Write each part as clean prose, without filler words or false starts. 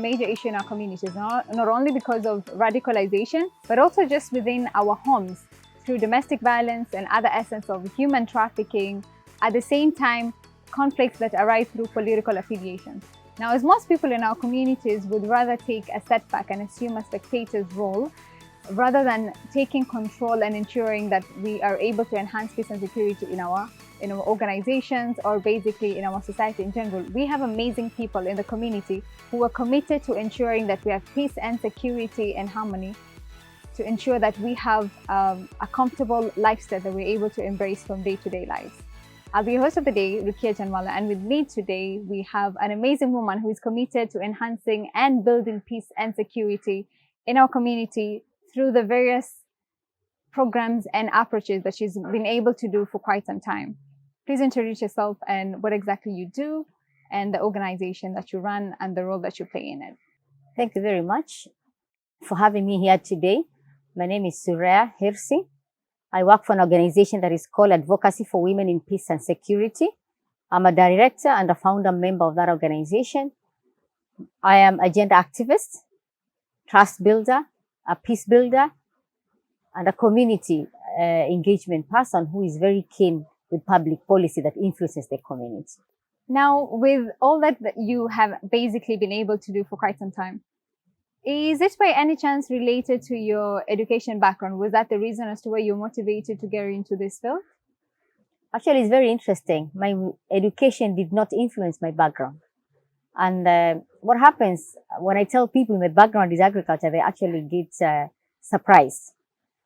major issue in our communities, not only because of radicalization, but also just within our homes through domestic violence and other essence of human trafficking. At the same time, conflicts that arise through political affiliations. Now, as most people in our communities would rather take a setback and assume a spectator's role, rather than taking control and ensuring that we are able to enhance peace and security in our organizations or basically in our society in general. We have amazing people in the community who are committed to ensuring that we have peace and security and harmony, to ensure that we have a comfortable lifestyle that we're able to embrace from day-to-day lives. I'll be your host of the day, Rukia Janwala, and with me today we have an amazing woman who is committed to enhancing and building peace and security in our community through the various programs and approaches that she's been able to do for quite some time. Please introduce yourself and what exactly you do and the organization that you run and the role that you play in it. Thank you very much for having me here today. My name is Sureya Hersi. I work for an organization that is called Advocacy for Women in Peace and Security. I'm a director and a founder member of that organization. I am a gender activist, trust builder, a peace builder, and a community engagement person who is very keen with public policy that influences the community. Now, with all that you have basically been able to do for quite some time, is it by any chance related to your education background? Was that the reason as to why you're motivated to get into this field? Actually, it's very interesting. My education did not influence my background. And what happens when I tell people my background is agriculture, they actually get surprised.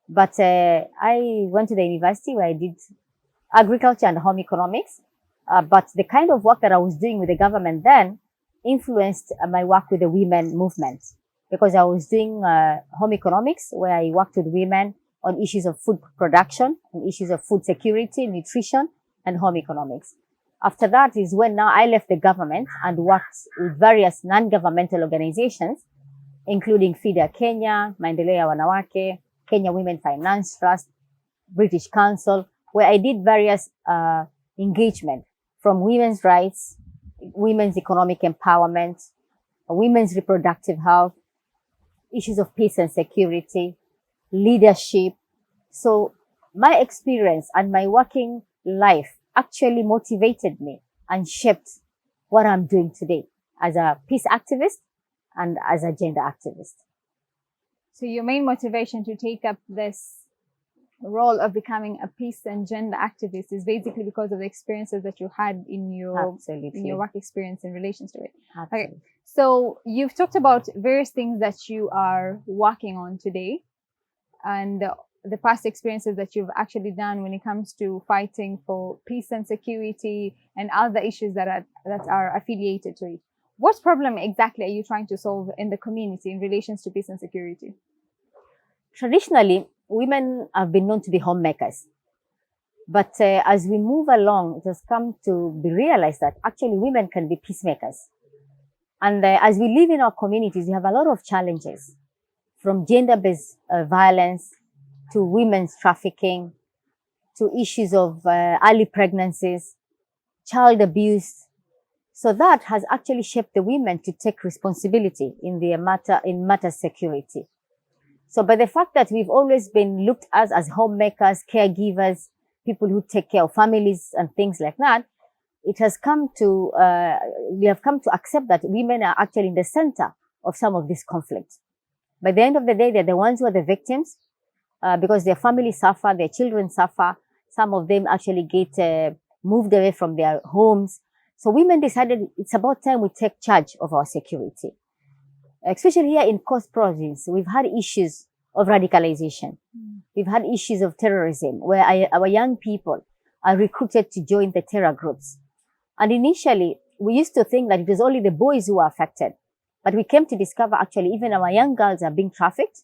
But I went to the university where I did agriculture and home economics. But the kind of work that I was doing with the government then influenced my work with the women movement, because I was doing home economics where I worked with women on issues of food production, on issues of food security, nutrition, and home economics. After that is when now I left the government and worked with various non-governmental organizations, including FIDA Kenya, Maendeleo ya Wanawake, Kenya Women Finance Trust, British Council, where I did various engagement from women's rights, women's economic empowerment, women's reproductive health, issues of peace and security, leadership. So my experience and my working life actually motivated me and shaped what I'm doing today as a peace activist and as a gender activist. So your main motivation to take up this role of becoming a peace and gender activist is basically because of the experiences that you had in your work experience in relation to it. Absolutely. Okay. So you've talked about various things that you are working on today and the past experiences that you've actually done when it comes to fighting for peace and security and other issues that are affiliated to it. What problem exactly are you trying to solve in the community in relation to peace and security? Traditionally, women have been known to be homemakers. But as we move along, it has come to be realized that actually women can be peacemakers. And as we live in our communities, we have a lot of challenges, from gender-based violence to women's trafficking, to issues of early pregnancies, child abuse. So that has actually shaped the women to take responsibility in matter security. So by the fact that we've always been looked at as homemakers, caregivers, people who take care of families and things like that, it has come to, we have come to accept that women are actually in the center of some of these conflicts. By the end of the day, they're the ones who are the victims, because their families suffer, their children suffer. Some of them actually get moved away from their homes. So women decided it's about time we take charge of our security. Especially here in Coast Province, we've had issues of radicalization. We've had issues of terrorism where our young people are recruited to join the terror groups. And initially, we used to think that it was only the boys who were affected. But we came to discover actually even our young girls are being trafficked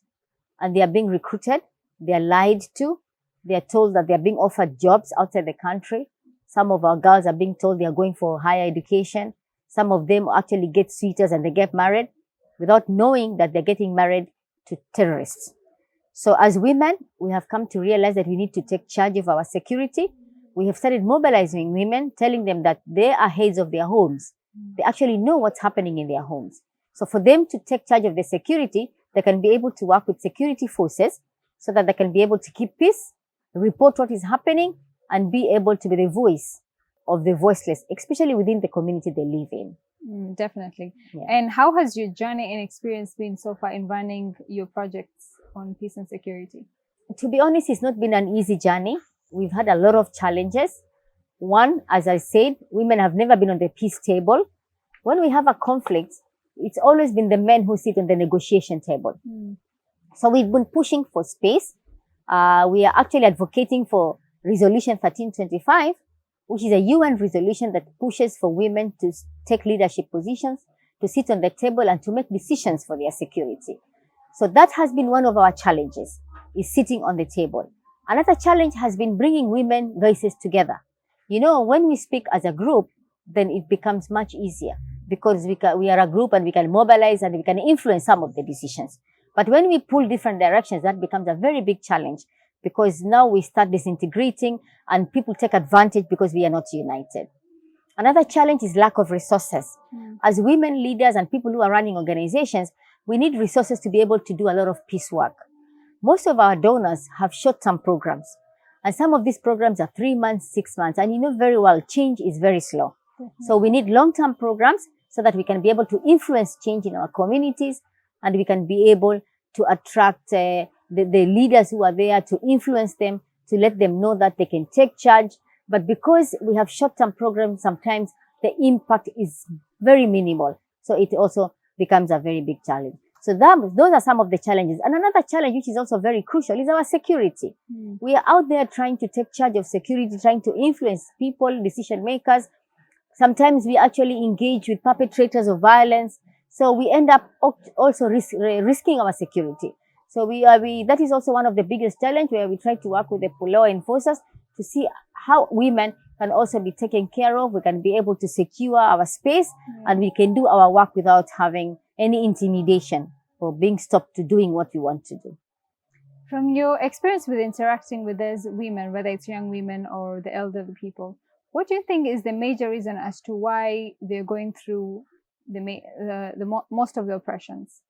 and they are being recruited. They are lied to. They are told that they are being offered jobs outside the country. Some of our girls are being told they are going for higher education. Some of them actually get suitors and they get married without knowing that they're getting married to terrorists. So as women, we have come to realize that we need to take charge of our security. We have started mobilizing women, telling them that they are heads of their homes. They actually know what's happening in their homes. So for them to take charge of the security, they can be able to work with security forces so that they can be able to keep peace, report what is happening, and be able to be the voice of the voiceless, especially within the community they live in. Definitely. Yeah. And how has your journey and experience been so far in running your projects on peace and security? To be honest, it's not been an easy journey. We've had a lot of challenges. One, as I said, women have never been on the peace table. When we have a conflict, it's always been the men who sit on the negotiation table. So we've been pushing for space. We are actually advocating for Resolution 1325, which is a UN resolution that pushes for women to take leadership positions, to sit on the table and to make decisions for their security. So that has been one of our challenges, is sitting on the table. Another challenge has been bringing women voices together. You know, when we speak as a group, then it becomes much easier because we are a group and we can mobilize and we can influence some of the decisions. But when we pull different directions, that becomes a very big challenge because now we start disintegrating and people take advantage because we are not united. Another challenge is lack of resources. As women leaders and people who are running organizations, we need resources to be able to do a lot of peace work. Most of our donors have short-term programs, and some of these programs are 3 months, 6 months, and you know very well change is very slow. So we need long-term programs so that we can be able to influence change in our communities and we can be able to attract the leaders who are there, to influence them, to let them know that they can take charge. But because we have short-term programs, sometimes the impact is very minimal. So it also becomes a very big challenge. So those are some of the challenges. And another challenge, which is also very crucial, is our security. We are out there trying to take charge of security, trying to influence people, decision makers. Sometimes we actually engage with perpetrators of violence. So we end up also risking our security. So that is also one of the biggest challenges, where we try to work with the law enforcers to see how women can also be taken care of. We can be able to secure our space and we can do our work without having any intimidation or being stopped to doing what we want to do. From your experience with interacting with those women, whether it's young women or the elderly people, what do you think is the major reason as to why they're going through most of the oppressions?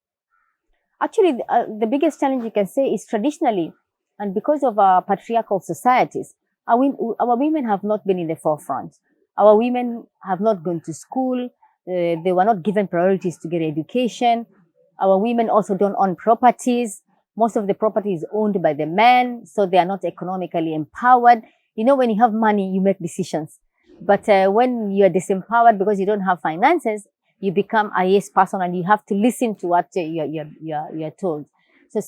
Actually, the biggest challenge you can say is traditionally, and because of our patriarchal societies, our women have not been in the forefront. Our women have not gone to school. They were not given priorities to get education. Our women also don't own properties. Most of the property is owned by the men, so they are not economically empowered. You know, when you have money, you make decisions. But when you are disempowered because you don't have finances, you become a yes person and you have to listen to what you're told. So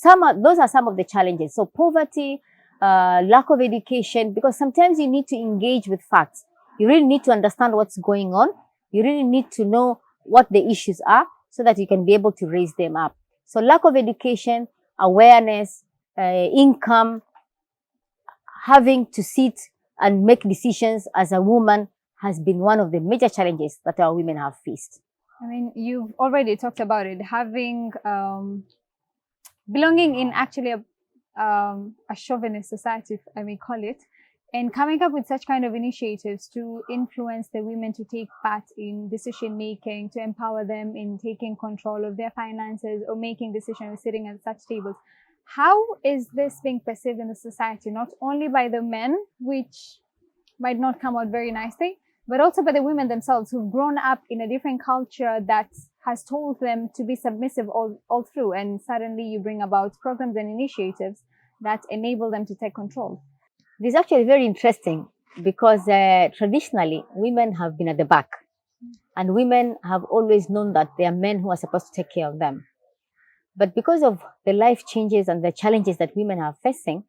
those are some of the challenges. So poverty, lack of education, because sometimes you need to engage with facts. You really need to understand what's going on. You really need to know what the issues are so that you can be able to raise them up. So lack of education, awareness, income, having to sit and make decisions as a woman has been one of the major challenges that our women have faced. I mean, you've already talked about it, having belonging in actually a chauvinist society, if I may call it, and coming up with such kind of initiatives to influence the women to take part in decision making, to empower them in taking control of their finances or making decisions, sitting at such tables. How is this being perceived in the society, not only by the men, which might not come out very nicely, but also by the women themselves who've grown up in a different culture that has told them to be submissive all through, and suddenly you bring about programs and initiatives that enable them to take control? This is actually very interesting because traditionally women have been at the back and women have always known that there are men who are supposed to take care of them. But because of the life changes and the challenges that women are facing,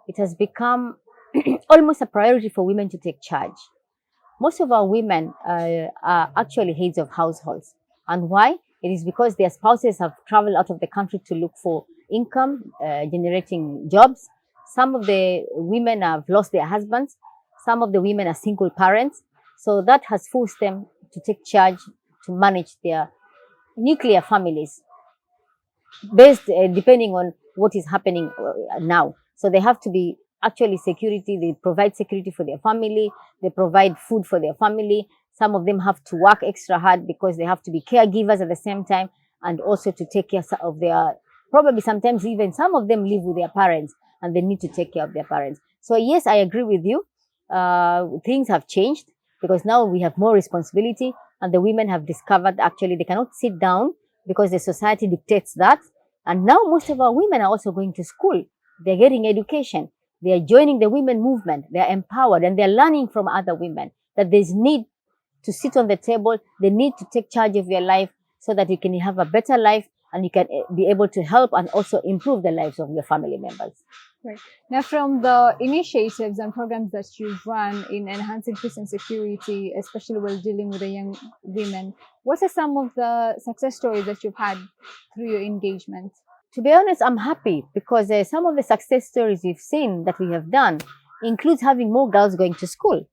it has become almost a priority for women to take charge. Most of our women are actually heads of households. And why? It is because their spouses have traveled out of the country to look for income, generating jobs. Some of the women have lost their husbands. Some of the women are single parents. So that has forced them to take charge, to manage their nuclear families, based depending on what is happening now. So they have to be actually security. They provide security for their family. They provide food for their family. Some of them have to work extra hard because they have to be caregivers at the same time. and also to take care of their, probably sometimes even some of them live with their parents and they need to take care of their parents. So yes, I agree with you. Things have changed because now we have more responsibility, and the women have discovered actually they cannot sit down because the society dictates that. And now most of our women are also going to school. They're getting education. They are joining the women movement. They are empowered and they're learning from other women that there's need to sit on the table. They need to take charge of your life so that you can have a better life and you can be able to help and also improve the lives of your family members. Right. Now, from the initiatives and programs that you've run in enhancing peace and security, especially while dealing with the young women, what are some of the success stories that you've had through your engagement? To be honest, I'm happy because some of the success stories we've seen that we have done includes having more girls going to school.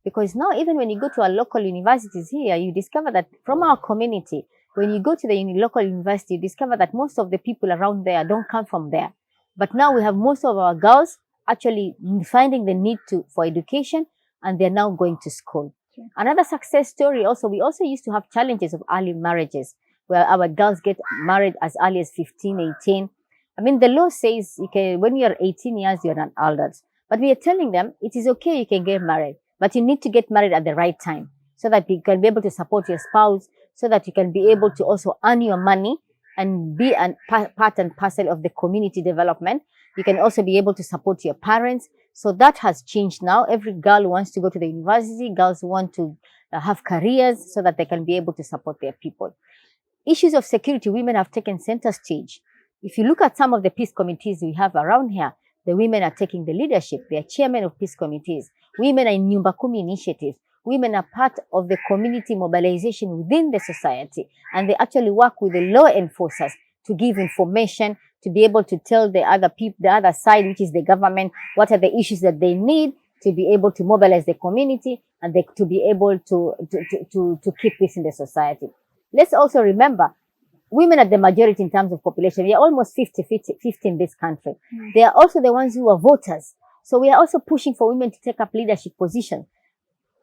Because now, even when you go to our local universities here, you discover that from our community, when you go to the local university, you discover that most of the people around there don't come from there. But now we have most of our girls actually finding the need for education, and they're now going to school. Okay. Another success story also, we also used to have challenges of early marriages, where our girls get married as early as 15, 18. I mean, the law says when you're 18 years, you're an adult. But we are telling them it is okay, you can get married, but you need to get married at the right time so that you can be able to support your spouse, so that you can be able to also earn your money and be a part and parcel of the community development. You can also be able to support your parents. So that has changed now. Every girl wants to go to the university. Girls want to have careers so that they can be able to support their people. Issues of security, women have taken center stage. If you look at some of the peace committees we have around here, the women are taking the leadership. They are chairmen of peace committees. Women are in Nyumba Kumi initiatives. Women are part of the community mobilization within the society, and they actually work with the law enforcers to give information, to be able to tell the other people, the other side, which is the government, what are the issues that they need to be able to mobilize the community and to be able to keep peace in the society. Let's also remember, women are the majority in terms of population. We are almost 50 in this country. They are also the ones who are voters. So we are also pushing for women to take up leadership positions.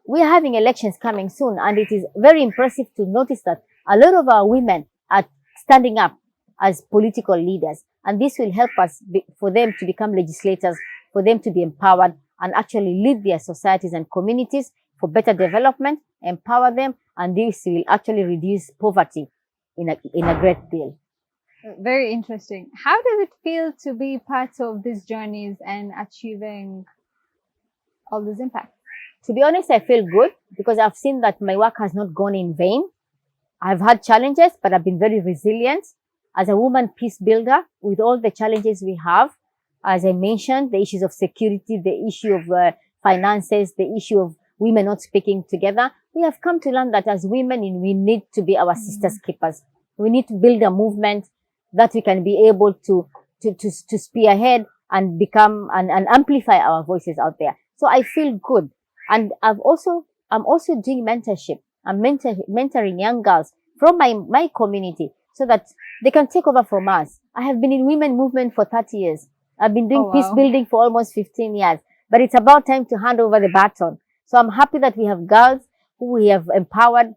We are having elections coming soon, and it is very impressive to notice that a lot of our women are standing up as political leaders. And this will help us for them to become legislators, for them to be empowered and actually lead their societies and communities for better development, empower them, and this will actually reduce poverty in a great deal. Very interesting. How does it feel to be part of these journeys and achieving all this impact? To be honest, I feel good because I've seen that my work has not gone in vain. I've had challenges, but I've been very resilient. As a woman peace builder, with all the challenges we have, as I mentioned, the issues of security, the issue of finances, the issue of women not speaking together, we have come to learn that as women, we need to be our sisters' keepers. We need to build a movement that we can be able to spearhead and become and amplify our voices out there. So I feel good. And I'm also doing mentorship. I'm mentoring young girls from my community so that they can take over from us. I have been in women movement for 30 years. I've been doing peace building for almost 15 years, but it's about time to hand over the baton. So I'm happy that we have girls who we have empowered,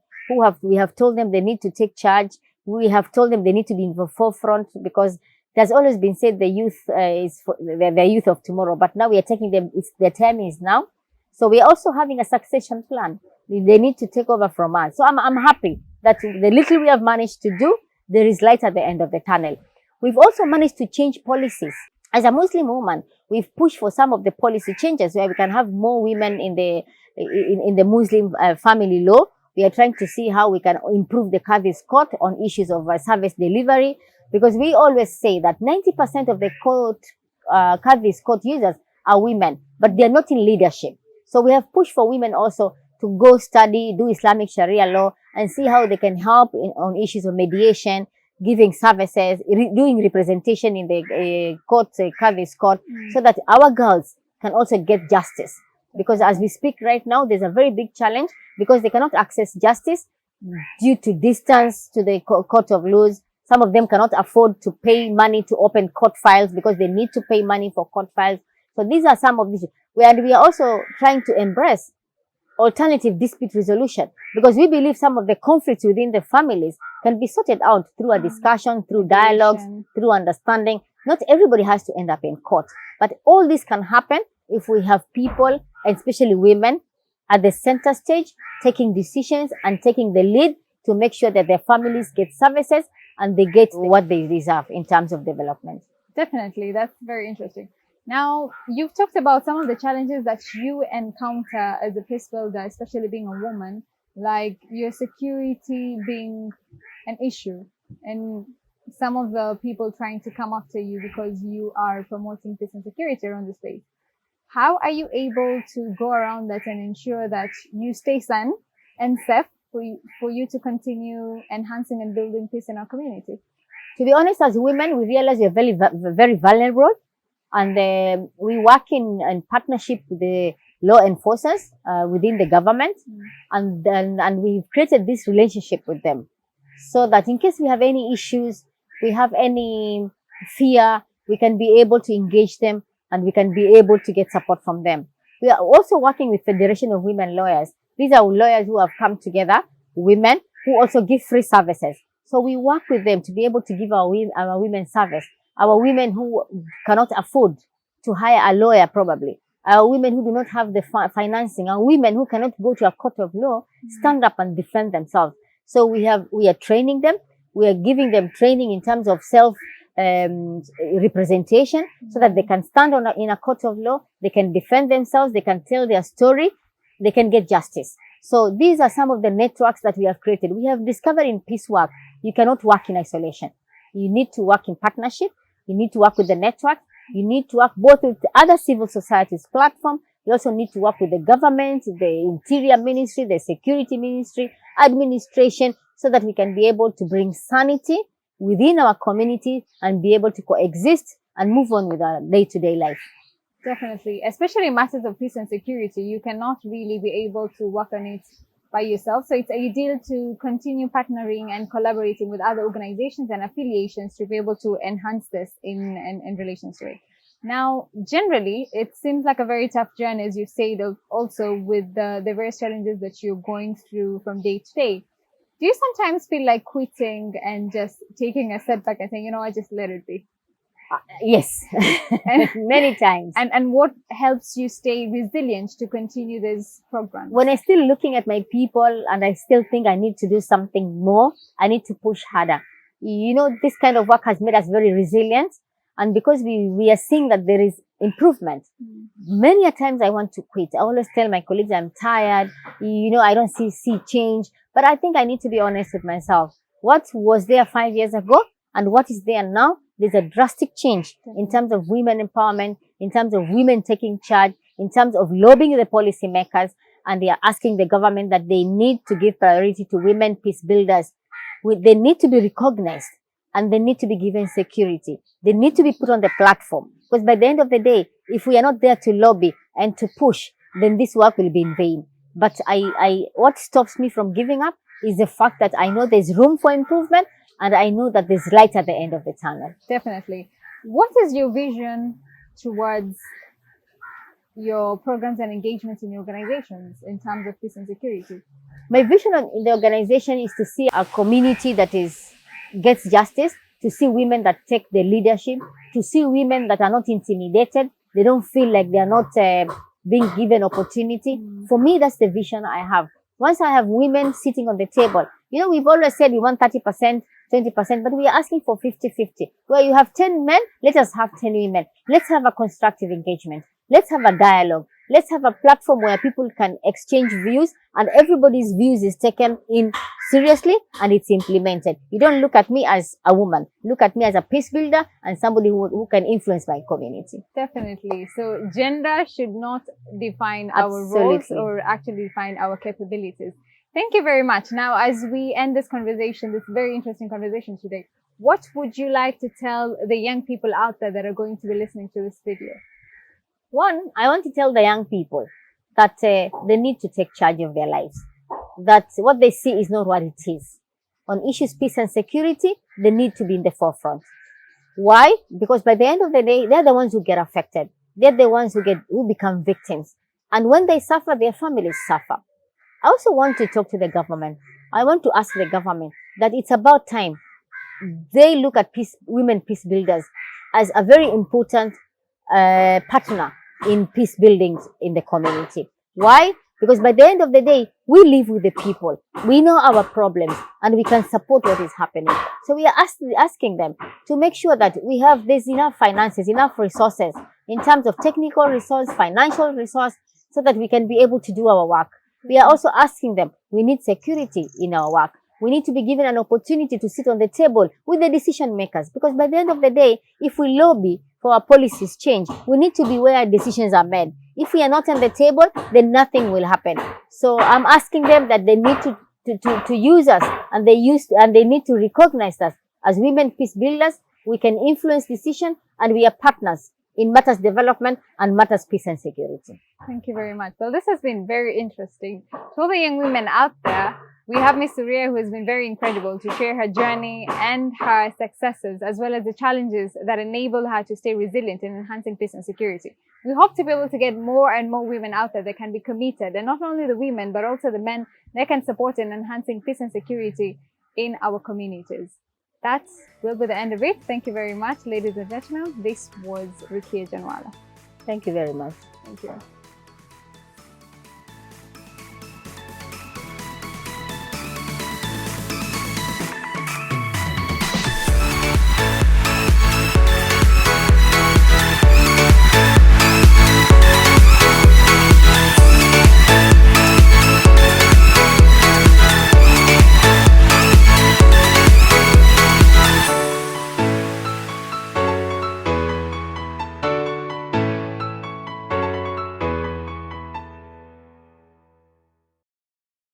we have told them they need to take charge. We have told them they need to be in the forefront, because it has always been said the youth is the youth of tomorrow, but now we are taking them, their time is now. So we are also having a succession plan. They need to take over from us. So I'm happy that the little we have managed to do, there is light at the end of the tunnel. We've also managed to change policies. As a Muslim woman, we've pushed for some of the policy changes where we can have more women in the Muslim family law. We are trying to see how we can improve the Qadhi's court on issues of service delivery, because we always say that 90% of the Qadhi's court users are women, but they are not in leadership. So we have pushed for women also to go study, do Islamic Sharia law, and see how they can help on issues of mediation, giving services, doing representation in the Qadhi's court, so that our girls can also get justice. Because as we speak right now, there's a very big challenge because they cannot access justice due to distance to the court of laws. Some of them cannot afford to pay money to open court files because they need to pay money for court files. So these are some of these. We are also trying to embrace alternative dispute resolution, because we believe some of the conflicts within the families can be sorted out through a discussion, through dialogues, through understanding. Not everybody has to end up in court, but all this can happen if we have people, and especially women, at the center stage, taking decisions and taking the lead to make sure that their families get services and they get what they deserve in terms of development. Definitely, that's very interesting. Now, you've talked about some of the challenges that you encounter as a peace builder, especially being a woman, like your security being an issue, and some of the people trying to come after you because you are promoting peace and security around the space. How are you able to go around that and ensure that you stay sane and safe for you to continue enhancing and building peace in our community? To be honest, as women, we realize we're very vulnerable, and we work in partnership with the law enforcers within the government, and we've created this relationship with them, so that in case we have any issues, we have any fear, we can be able to engage them and we can be able to get support from them. We are also working with Federation of Women Lawyers. These are lawyers who have come together, women who also give free services. So we work with them to be able to give our women service. Our women who cannot afford to hire a lawyer, probably. Our women who do not have the financing. Our women who cannot go to a court of law, stand up and defend themselves. So we are training them. We are giving them training in terms of self representation, so that they can stand in a court of law, they can defend themselves, they can tell their story, they can get justice. So these are some of the networks that we have created. We have discovered in peace work, you cannot work in isolation. You need to work in partnership. You need to work with the network. You need to work both with the other civil societies platform. You also need to work with the government, the interior ministry, the security ministry, administration, so that we can be able to bring sanity within our community and be able to coexist and move on with our day-to-day life. Definitely, especially in matters of peace and security, you cannot really be able to work on it by yourself. So it's ideal to continue partnering and collaborating with other organizations and affiliations to be able to enhance this in relation to it. Now, generally, it seems like a very tough journey, as you said, also with the various challenges that you're going through from day to day. Do you sometimes feel like quitting and just taking a step back and saying, I just let it be? Yes, many times. And what helps you stay resilient to continue this program? When I'm still looking at my people and I still think I need to do something more, I need to push harder. This kind of work has made us very resilient. And because we are seeing that there is improvement, many a times I want to quit. I always tell my colleagues I'm tired, I don't see change. But I think I need to be honest with myself. What was there 5 years ago and what is there now? There's a drastic change in terms of women empowerment, in terms of women taking charge, in terms of lobbying the policymakers, and they are asking the government that they need to give priority to women peace builders. They need to be recognized and they need to be given security. They need to be put on the platform, because by the end of the day, if we are not there to lobby and to push, then this work will be in vain. But what stops me from giving up is the fact that I know there's room for improvement and I know that there's light at the end of the tunnel. Definitely. What is your vision towards your programs and engagements in your organizations in terms of peace and security? My vision in the organization is to see a community that gets justice, to see women that take the leadership, to see women that are not intimidated. They don't feel like they are not being given opportunity. For me, that's the vision I have. Once I have women sitting on the table, we've always said we want 30%, 20%, but we are asking for 50-50. Where you have 10 men, let us have 10 women. Let's have a constructive engagement. Let's have a dialogue. Let's have a platform where people can exchange views and everybody's views is taken in seriously and it's implemented. You don't look at me as a woman. Look at me as a peace builder and somebody who can influence my community. Definitely. So gender should not define our roles or actually define our capabilities. Thank you very much. Now, as we end this conversation, this very interesting conversation today, what would you like to tell the young people out there that are going to be listening to this video? One, I want to tell the young people that they need to take charge of their lives, that what they see is not what it is. On issues peace and security, they need to be in the forefront. Why? Because by the end of the day, they're the ones who get affected. They're the ones who become victims. And when they suffer, their families suffer. I also want to talk to the government. I want to ask the government that it's about time they look at women peace builders as a very important partner in peace buildings in the community. Why? Because by the end of the day, we live with the people. We know our problems and we can support what is happening. So we are asking them to make sure that there's enough finances, enough resources in terms of technical resource, financial resource, so that we can be able to do our work. We are also asking them, we need security in our work. We need to be given an opportunity to sit on the table with the decision makers, because by the end of the day, if we lobby for our policies change, we need to be where decisions are made. If we are not on the table, then nothing will happen. So I'm asking them that they need to use us, and they need to recognize us as women peace builders. We can influence decision, and we are partners in matters development and matters peace and security. Thank you very much. Well, this has been very interesting. To all the young women out there, we have Ms. Sureya, who has been very incredible to share her journey and her successes, as well as the challenges that enable her to stay resilient in enhancing peace and security. We hope to be able to get more and more women out there that can be committed, and not only the women, but also the men that can support in enhancing peace and security in our communities. That will be the end of it. Thank you very much, ladies and gentlemen. This was Rukia Janwala. Thank you very much. Thank you.